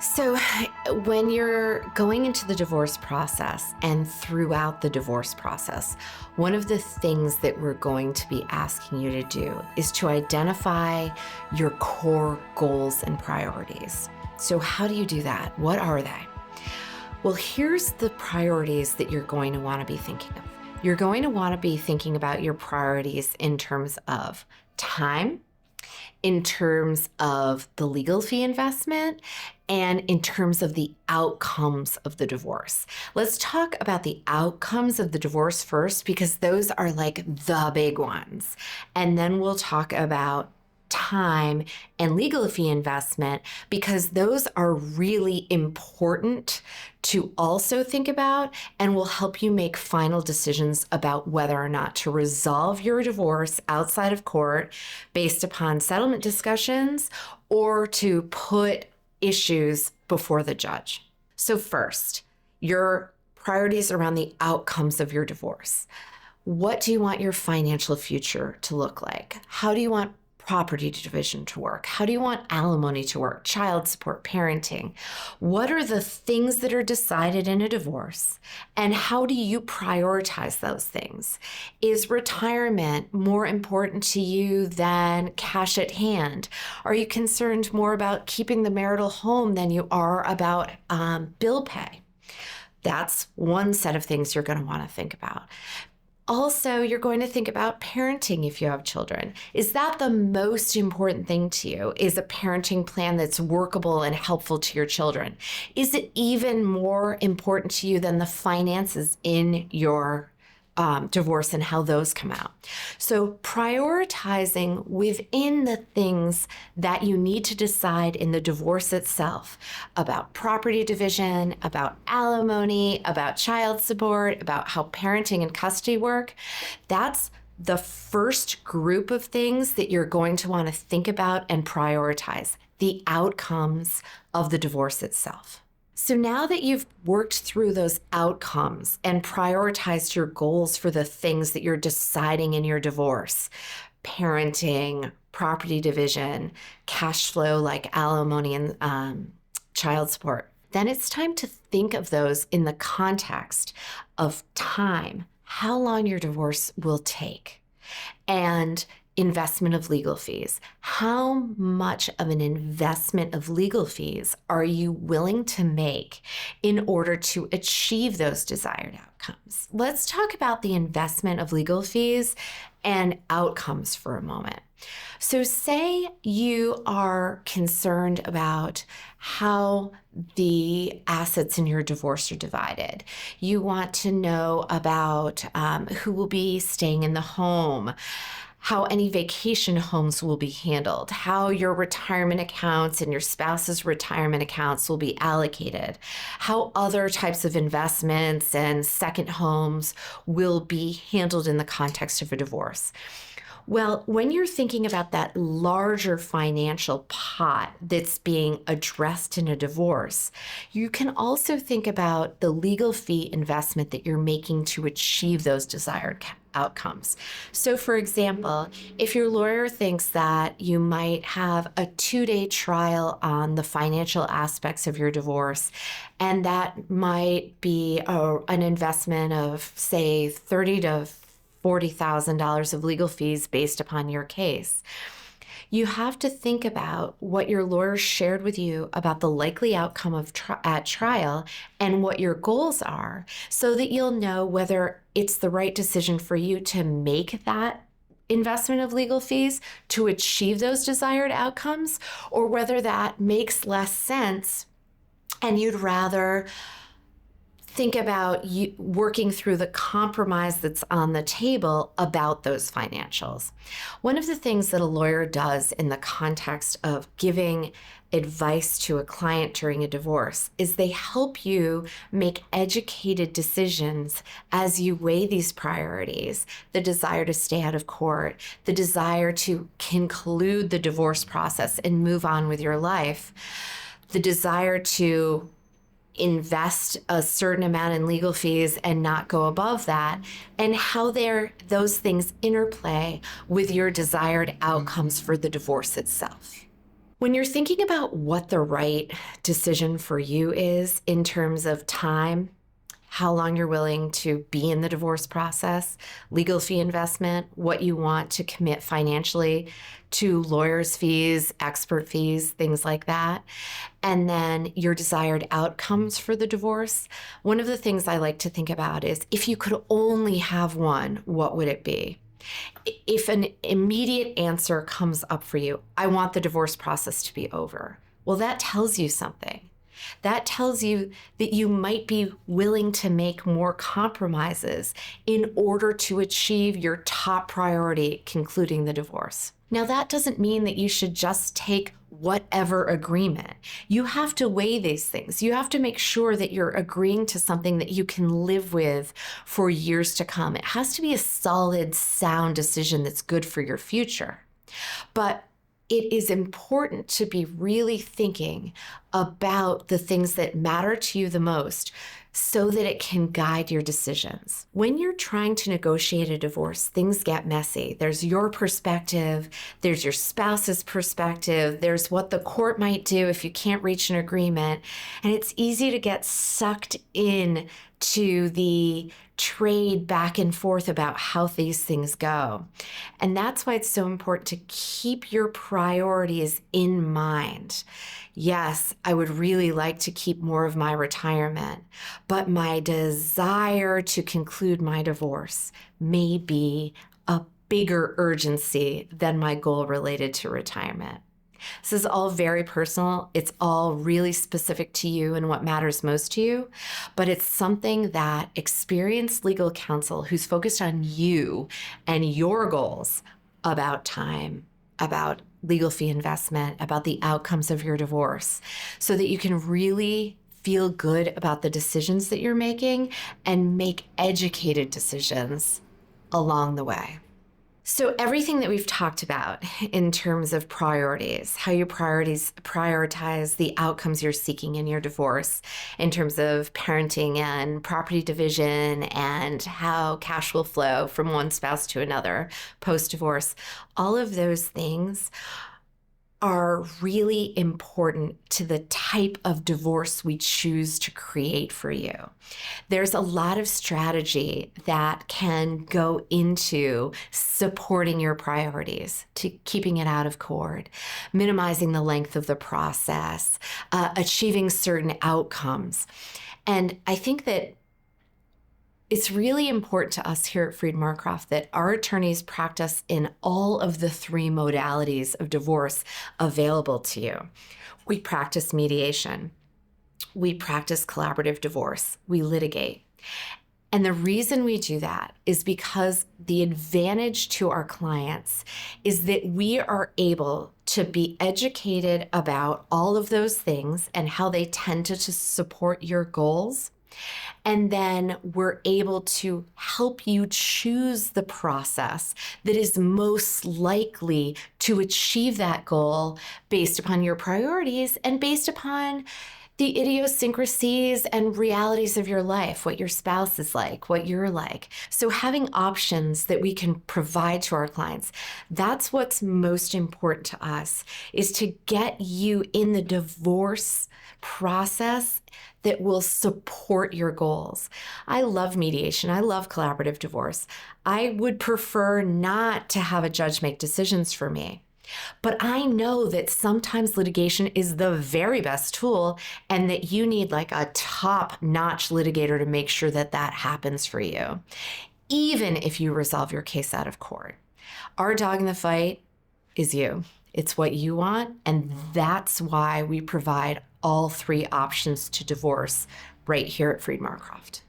So, when you're going into the divorce process and throughout the divorce process, one of the things that we're going to be asking you to do is to identify your core goals and priorities. So, how do you do that? What are they? Well, here's the priorities that you're going to want to be thinking of. You're going to want to be thinking about your priorities in terms of time, in terms of the legal fee investment, and in terms of the outcomes of the divorce. Let's talk about the outcomes of the divorce first, because those are like the big ones. And then we'll talk about time and legal fee investment, because those are really important to also think about and will help you make final decisions about whether or not to resolve your divorce outside of court based upon settlement discussions or to put issues before the judge. So first, your priorities around the outcomes of your divorce. What do you want your financial future to look like? How do you want property division to work? How do you want alimony to work? Child support, parenting? What are the things that are decided in a divorce? And how do you prioritize those things? Is retirement more important to you than cash at hand? Are you concerned more about keeping the marital home than you are about bill pay? That's one set of things you're going to want to think about. Also, you're going to think about parenting if you have children. Is that the most important thing to you? Is a parenting plan that's workable and helpful to your children? Is it even more important to you than the finances in your divorce and how those come out? So prioritizing within the things that you need to decide in the divorce itself about property division, about alimony, about child support, about how parenting and custody work, that's the first group of things that you're going to want to think about and prioritize, the outcomes of the divorce itself. So now that you've worked through those outcomes and prioritized your goals for the things that you're deciding in your divorce, parenting, property division, cash flow like alimony and child support, then it's time to think of those in the context of time, how long your divorce will take, and investment of legal fees. How much of an investment of legal fees are you willing to make in order to achieve those desired outcomes? Let's talk about the investment of legal fees and outcomes for a moment. So say you are concerned about how the assets in your divorce are divided. You want to know about who will be staying in the home, how any vacation homes will be handled, how your retirement accounts and your spouse's retirement accounts will be allocated, how other types of investments and second homes will be handled in the context of a divorce. Well, when you're thinking about that larger financial pot that's being addressed in a divorce, you can also think about the legal fee investment that you're making to achieve those desired outcomes. So for example, if your lawyer thinks that you might have a 2-day trial on the financial aspects of your divorce, and that might be an investment of, say, $30,000 to $40,000 of legal fees based upon your case, you have to think about what your lawyer shared with you about the likely outcome of at trial and what your goals are, so that you'll know whether it's the right decision for you to make that investment of legal fees to achieve those desired outcomes, or whether that makes less sense and you'd rather think about you working through the compromise that's on the table about those financials. One of the things that a lawyer does in the context of giving advice to a client during a divorce is they help you make educated decisions as you weigh these priorities: the desire to stay out of court, the desire to conclude the divorce process and move on with your life, the desire to invest a certain amount in legal fees and not go above that, and how those things interplay with your desired outcomes for the divorce itself. When you're thinking about what the right decision for you is in terms of time, how long you're willing to be in the divorce process, legal fee investment, what you want to commit financially to lawyers' fees, expert fees, things like that, and then your desired outcomes for the divorce. One of the things I like to think about is if you could only have one, what would it be? If an immediate answer comes up for you, I want the divorce process to be over. Well, that tells you something. That tells you that you might be willing to make more compromises in order to achieve your top priority, concluding the divorce. Now, that doesn't mean that you should just take whatever agreement. You have to weigh these things. You have to make sure that you're agreeing to something that you can live with for years to come. It has to be a solid, sound decision that's good for your future. But it is important to be really thinking about the things that matter to you the most so that it can guide your decisions. When you're trying to negotiate a divorce, things get messy. There's your perspective, there's your spouse's perspective, there's what the court might do if you can't reach an agreement, and it's easy to get sucked in to the trade back and forth about how these things go. And that's why it's so important to keep your priorities in mind. Yes, I would really like to keep more of my retirement, but my desire to conclude my divorce may be a bigger urgency than my goal related to retirement. This is all very personal. It's all really specific to you and what matters most to you. But it's something that experienced legal counsel who's focused on you and your goals about time, about legal fee investment, about the outcomes of your divorce, so that you can really feel good about the decisions that you're making and make educated decisions along the way. So everything that we've talked about in terms of priorities, how you prioritize the outcomes you're seeking in your divorce, in terms of parenting and property division and how cash will flow from one spouse to another post-divorce, all of those things are really important to the type of divorce we choose to create for you. There's a lot of strategy that can go into supporting your priorities, to keeping it out of court, minimizing the length of the process, achieving certain outcomes. And I think that it's really important to us here at Freed Marcroft that our attorneys practice in all of the three modalities of divorce available to you. We practice mediation. We practice collaborative divorce. We litigate. And the reason we do that is because the advantage to our clients is that we are able to be educated about all of those things and how they tend to support your goals. And then we're able to help you choose the process that is most likely to achieve that goal based upon your priorities and based upon the idiosyncrasies and realities of your life, what your spouse is like, what you're like. So having options that we can provide to our clients, that's what's most important to us, is to get you in the divorce process that will support your goals. I love mediation. I love collaborative divorce. I would prefer not to have a judge make decisions for me. But I know that sometimes litigation is the very best tool and that you need like a top-notch litigator to make sure that that happens for you, even if you resolve your case out of court. Our dog in the fight is you. It's what you want, and that's why we provide all three options to divorce right here at Freed Marcroft.